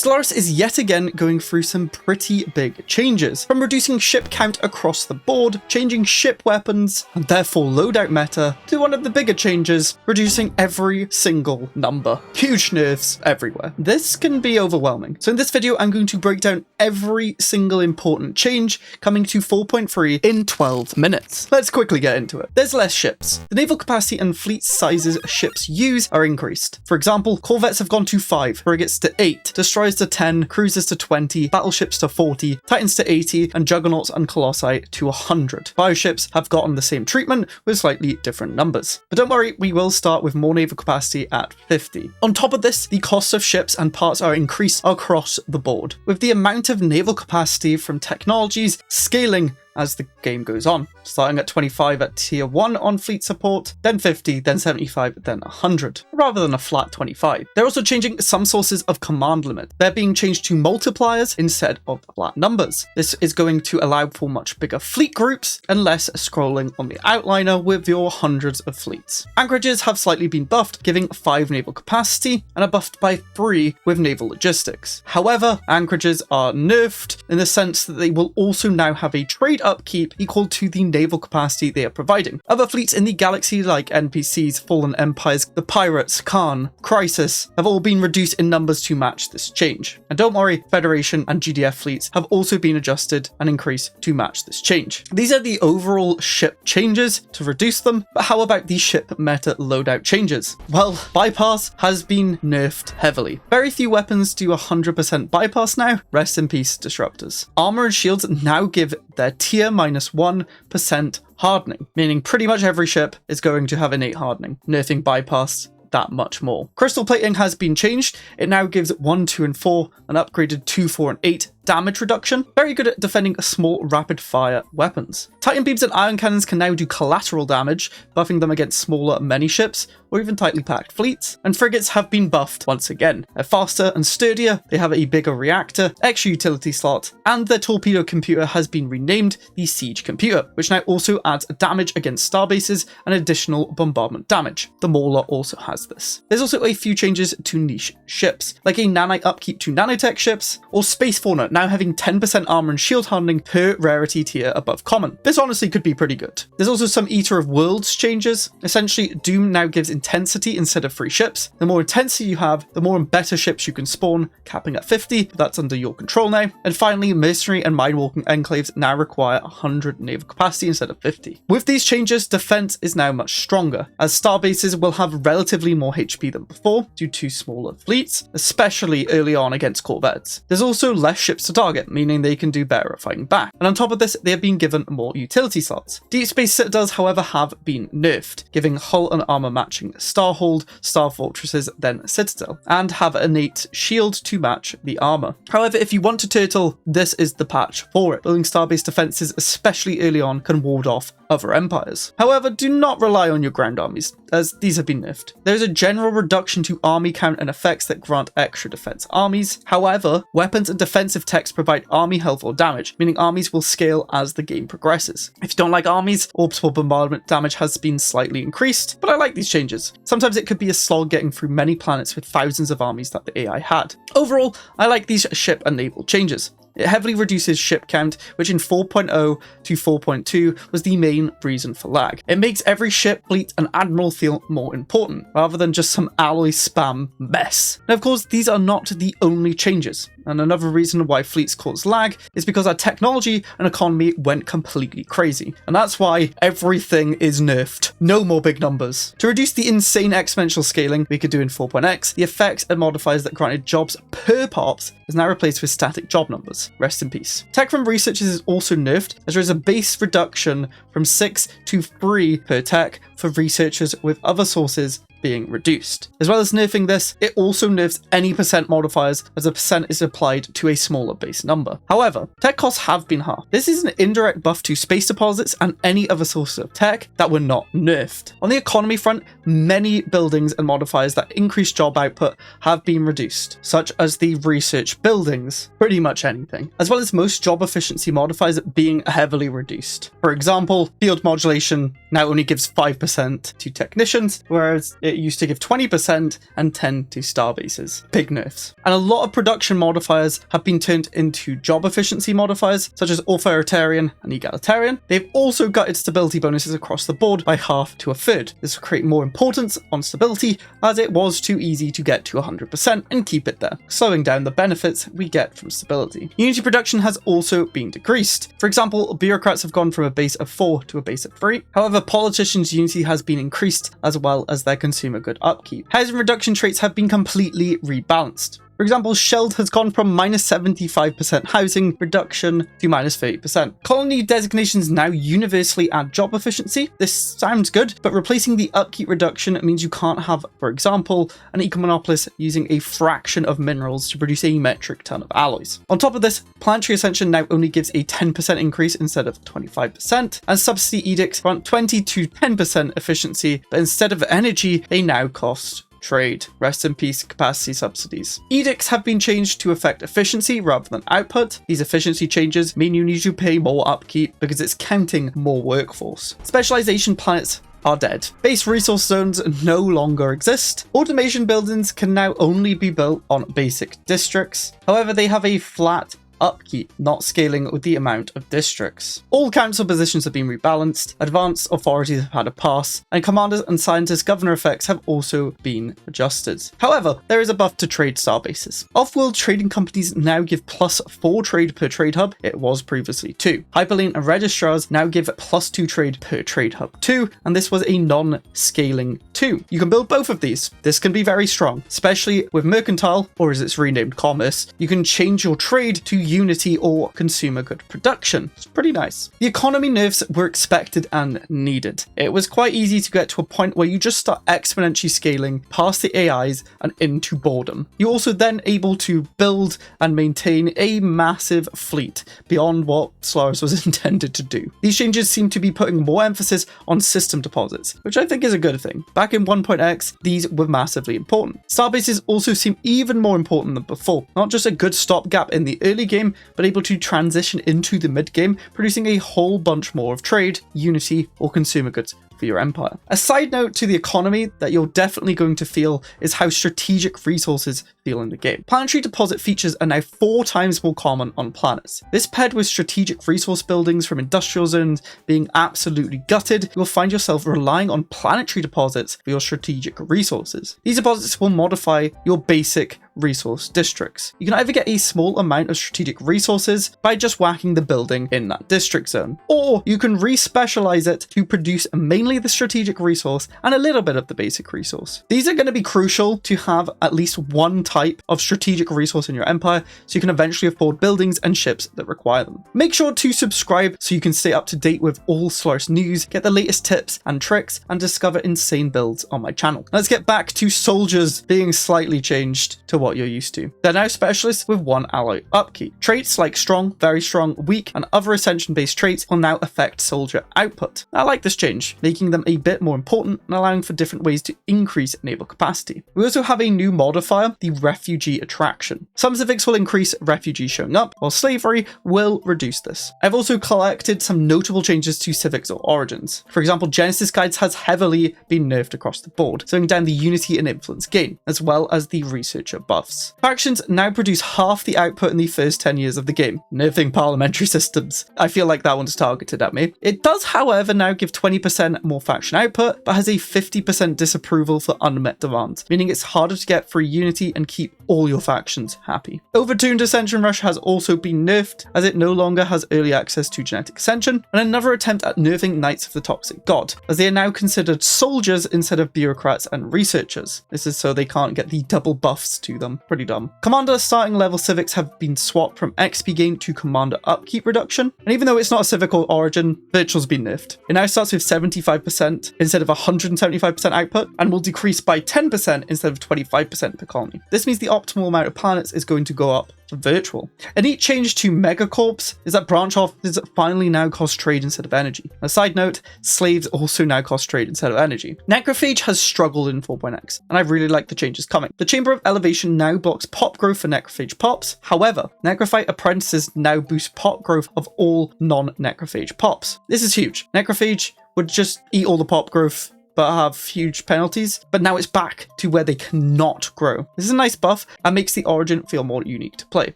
Stellaris is yet again going through some pretty big changes, from reducing ship count across the board, changing ship weapons, and therefore loadout meta, to one of the bigger changes, reducing every single number. Huge nerfs everywhere. This can be overwhelming. So in this video, I'm going to break down every single important change coming to 4.3 in 12 minutes. Let's quickly get into it. There's less ships. The naval capacity and fleet sizes ships use are increased. For example, corvettes have gone to 5, frigates to 8, destroyers to 10, cruisers to 20, battleships to 40, titans to 80, and juggernauts and colossi to 100. Bioships have gotten the same treatment with slightly different numbers. But don't worry, we will start with more naval capacity at 50. On top of this, the cost of ships and parts are increased across the board, with the amount of naval capacity from technologies scaling as the game goes on, starting at 25 at tier 1 on fleet support, then 50, then 75, then 100, rather than a flat 25. They're also changing some sources of command limit. They're being changed to multipliers instead of flat numbers. This is going to allow for much bigger fleet groups and less scrolling on the outliner with your hundreds of fleets. Anchorages have slightly been buffed, giving 5 naval capacity, and are buffed by 3 with naval logistics. However, anchorages are nerfed in the sense that they will also now have a trade upkeep equal to the naval capacity they are providing. Other fleets in the galaxy like NPCs, Fallen Empires, the Pirates, Khan, Crisis have all been reduced in numbers to match this change. And don't worry, Federation and GDF fleets have also been adjusted and increased to match this change. These are the overall ship changes to reduce them, but how about the ship meta loadout changes? Well, bypass has been nerfed heavily. Very few weapons do 100% bypass now. Rest in peace, disruptors. Armor and shields now give their tier -1% hardening, meaning pretty much every ship is going to have innate hardening, nerfing bypass that much more. Crystal plating has been changed. It now gives 1, 2, and 4 an upgraded 2, 4, and 8 damage reduction. Very good at defending small rapid fire weapons. Titan beams and ion cannons can now do collateral damage, buffing them against smaller many ships or even tightly packed fleets. And frigates have been buffed once again. They're faster and sturdier, they have a bigger reactor, extra utility slot, and their torpedo computer has been renamed the Siege Computer, which now also adds damage against starbases and additional bombardment damage. The Mauler also has this. There's also a few changes to niche ships, like a nanite upkeep to nanotech ships, or Space Fauna now having 10% armor and shield hardening per rarity tier above common. This honestly could be pretty good. There's also some Eater of Worlds changes. Essentially, Doom now gives intensity instead of free ships. The more intensity you have, the more and better ships you can spawn, capping at 50, but that's under your control now. And finally, Mercenary and Mindwalking Enclaves now require 100 naval capacity instead of 50. With these changes, defense is now much stronger, as starbases will have relatively more HP than before due to smaller fleets, especially early on against corvettes. There's also less ships to target, meaning they can do better at fighting back. And on top of this, they have been given more utility slots. Deep Space Citadels, however, have been nerfed, giving hull and armor matching Starhold, Star Fortresses, then Citadel, and have innate shield to match the armor. However, if you want to turtle, this is the patch for it. Building starbase defenses, especially early on, can ward off other empires. However, do not rely on your ground armies, as these have been nerfed. There is a general reduction to army count and effects that grant extra defense armies. However, weapons and defensive techs provide army health or damage, meaning armies will scale as the game progresses. If you don't like armies, orbital bombardment damage has been slightly increased, but I like these changes. Sometimes it could be a slog getting through many planets with thousands of armies that the AI had. Overall, I like these ship and naval changes. It heavily reduces ship count, which in 4.0 to 4.2 was the main reason for lag. It makes every ship, fleet, and admiral feel more important, rather than just some alloy spam mess. Now, of course, these are not the only changes. And another reason why fleets cause lag is because our technology and economy went completely crazy. And that's why everything is nerfed. No more big numbers. To reduce the insane exponential scaling we could do in 4.x, the effects and modifiers that granted jobs per pops is now replaced with static job numbers. Rest in peace. Tech from researchers is also nerfed, as there is a base reduction from 6 to 3 per tech for researchers, with other sources being reduced. As well as nerfing this, it also nerfs any percent modifiers, as a percent is applied to a smaller base number. However, tech costs have been halved. This is an indirect buff to space deposits and any other sources of tech that were not nerfed. On the economy front, many buildings and modifiers that increase job output have been reduced, such as the research buildings, pretty much anything, as well as most job efficiency modifiers being heavily reduced. For example, field modulation now only gives 5% to technicians, whereas it it used to give 20% and 10 to starbases. Big nerfs. And a lot of production modifiers have been turned into job efficiency modifiers, such as authoritarian and egalitarian. They've also gutted stability bonuses across the board by half to a third. This will create more importance on stability, as it was too easy to get to 100% and keep it there, slowing down the benefits we get from stability. Unity production has also been decreased. For example, bureaucrats have gone from a base of 4 to a base of 3. However, politicians' unity has been increased, as well as their consumer good upkeep. Housing reduction traits have been completely rebalanced. For example, Shelled has gone from -75% housing reduction to -30%. Colony designations now universally add job efficiency. This sounds good, but replacing the upkeep reduction means you can't have, for example, an eco-monopolist using a fraction of minerals to produce a metric ton of alloys. On top of this, planetary ascension now only gives a 10% increase instead of 25%, and subsidy edicts grant 20 to 10% efficiency, but instead of energy, they now cost trade. Rest in peace, capacity subsidies. Edicts have been changed to affect efficiency rather than output. These efficiency changes mean you need to pay more upkeep because it's counting more workforce. Specialization planets are dead. Base resource zones no longer exist. Automation buildings can now only be built on basic districts. However, they have a flat upkeep, not scaling with the amount of districts. All council positions have been rebalanced, advanced authorities have had a pass, and commanders and scientist governor effects have also been adjusted. However, there is a buff to trade starbases. Off-world trading companies now give +4 trade per trade hub, it was previously 2. Hyperlane and registrars now give +2 trade per trade hub 2, and this was a non-scaling 2. You can build both of these. This can be very strong, especially with mercantile, or as it's renamed, commerce. You can change your trade to unity or consumer good production. It's pretty nice. The economy nerfs were expected and needed. It was quite easy to get to a point where you just start exponentially scaling past the AIs and into boredom. You're also then able to build and maintain a massive fleet beyond what Stellaris was intended to do. These changes seem to be putting more emphasis on system deposits, which I think is a good thing. Back in 1.x, these were massively important. Starbases also seem even more important than before. Not just a good stopgap in the early game, but able to transition into the mid game, producing a whole bunch more of trade, unity, or consumer goods for your empire. A side note to the economy that you're definitely going to feel is how strategic resources feel in the game. Planetary deposit features are now 4 times more common on planets. This paired with strategic resource buildings from industrial zones being absolutely gutted, you will find yourself relying on planetary deposits for your strategic resources. These deposits will modify your basic resource districts. You can either get a small amount of strategic resources by just whacking the building in that district zone, or you can re-specialize it to produce mainly the strategic resource and a little bit of the basic resource. These are going to be crucial to have at least one type of strategic resource in your empire so you can eventually afford buildings and ships that require them. Make sure to subscribe so you can stay up to date with all Stellaris news, get the latest tips and tricks, and discover insane builds on my channel. Let's get back to soldiers being slightly changed to what you're used to. They're now specialists with 1 alloy upkeep. Traits like strong, very strong, weak, and other ascension-based traits will now affect soldier output. I like this change, making them a bit more important and allowing for different ways to increase naval capacity. We also have a new modifier, the Refugee Attraction. Some civics will increase refugees showing up, while slavery will reduce this. I've also collected some notable changes to civics or origins. For example, Genesis Guides has heavily been nerfed across the board, slowing down the unity and influence gain, as well as the researcher buffs. Factions now produce half the output in the first 10 years of the game, nerfing parliamentary systems. I feel like that one's targeted at me. It does, however, now give 20% more faction output, but has a 50% disapproval for unmet demands, meaning it's harder to get free unity and keep all your factions happy. Overtuned Ascension Rush has also been nerfed, as it no longer has early access to genetic ascension, and another attempt at nerfing Knights of the Toxic God, as they are now considered soldiers instead of bureaucrats and researchers. This is so they can't get the double buffs to them. Pretty dumb. Commander starting level civics have been swapped from XP gain to commander upkeep reduction, and even though it's not a civic or origin, virtual's been nerfed. It now starts with 75% instead of 175% output, and will decrease by 10% instead of 25% per colony. This means the optimal amount of planets is going to go up for virtual. A neat change to Megacorps is that branch offices finally now cost trade instead of energy. A side note, slaves also now cost trade instead of energy. Necrophage has struggled in 4.x, and I really like the changes coming. The Chamber of Elevation now blocks pop growth for necrophage pops. However, Necrophyte apprentices now boost pop growth of all non-necrophage pops. This is huge. Necrophage would just eat all the pop growth but have huge penalties, but now it's back to where they cannot grow. This is a nice buff and makes the origin feel more unique to play.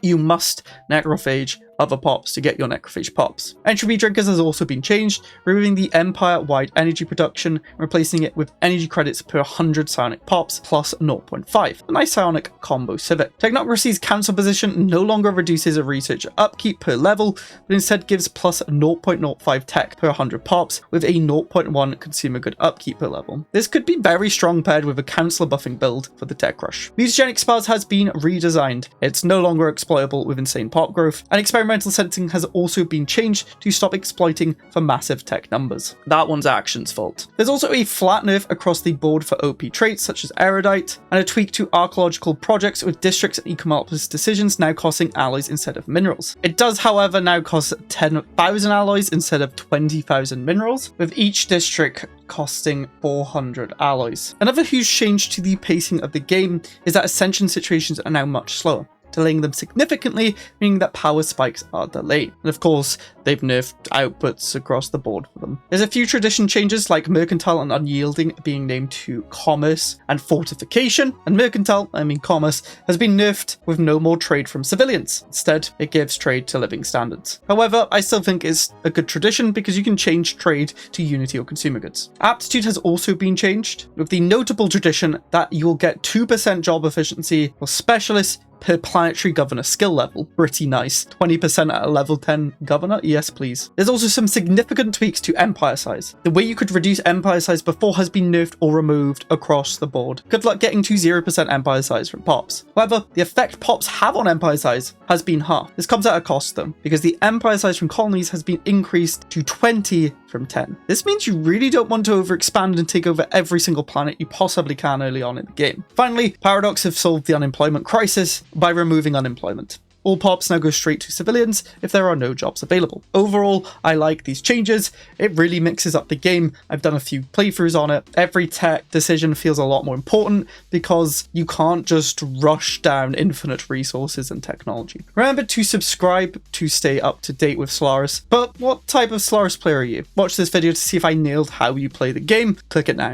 You must necrophage other pops to get your necrophage pops. Entropy drinkers has also been changed, removing the Empire-wide energy production and replacing it with energy credits per 100 psionic pops plus 0.5. A nice psionic combo civic. Technocracy's council position no longer reduces a researcher upkeep per level, but instead gives plus 0.05 tech per 100 pops with a 0.1 consumer good upkeep per level. This could be very strong paired with a councillor buffing build for the tech rush. Mutagenic spells has been redesigned. It's no longer exploitable with insane pop growth, and experimental sensing has also been changed to stop exploiting for massive tech numbers. That one's Action's fault. There's also a flat nerf across the board for OP traits such as Erudite, and a tweak to archaeological projects with districts and ecomopolis decisions now costing alloys instead of minerals. It does, however, now cost 10,000 alloys instead of 20,000 minerals, with each district costing 400 alloys. Another huge change to the pacing of the game is that ascension situations are now much slower, delaying them significantly, meaning that power spikes are delayed. And of course, they've nerfed outputs across the board for them. There's a few tradition changes like Mercantile and Unyielding being named to Commerce and Fortification, and Mercantile, I mean Commerce, has been nerfed with no more trade from civilians. Instead, it gives trade to living standards. However, I still think it's a good tradition because you can change trade to Unity or consumer goods. Aptitude has also been changed, with the notable tradition that you'll get 2% job efficiency for specialists per planetary governor skill level. Pretty nice. 20% at a level 10 governor? Yes, please. There's also some significant tweaks to empire size. The way you could reduce empire size before has been nerfed or removed across the board. Good luck getting to 0% empire size from pops. However, the effect pops have on empire size has been halved. This comes at a cost though, because the empire size from colonies has been increased to 20 from 10. This means you really don't want to overexpand and take over every single planet you possibly can early on in the game. Finally, Paradox have solved the unemployment crisis by removing unemployment. All pops now go straight to civilians if there are no jobs available. Overall, I like these changes. It really mixes up the game. I've done a few playthroughs on it. Every tech decision feels a lot more important because you can't just rush down infinite resources and technology. Remember to subscribe to stay up to date with Stellaris. But what type of Stellaris player are you? Watch this video to see if I nailed how you play the game. Click it now.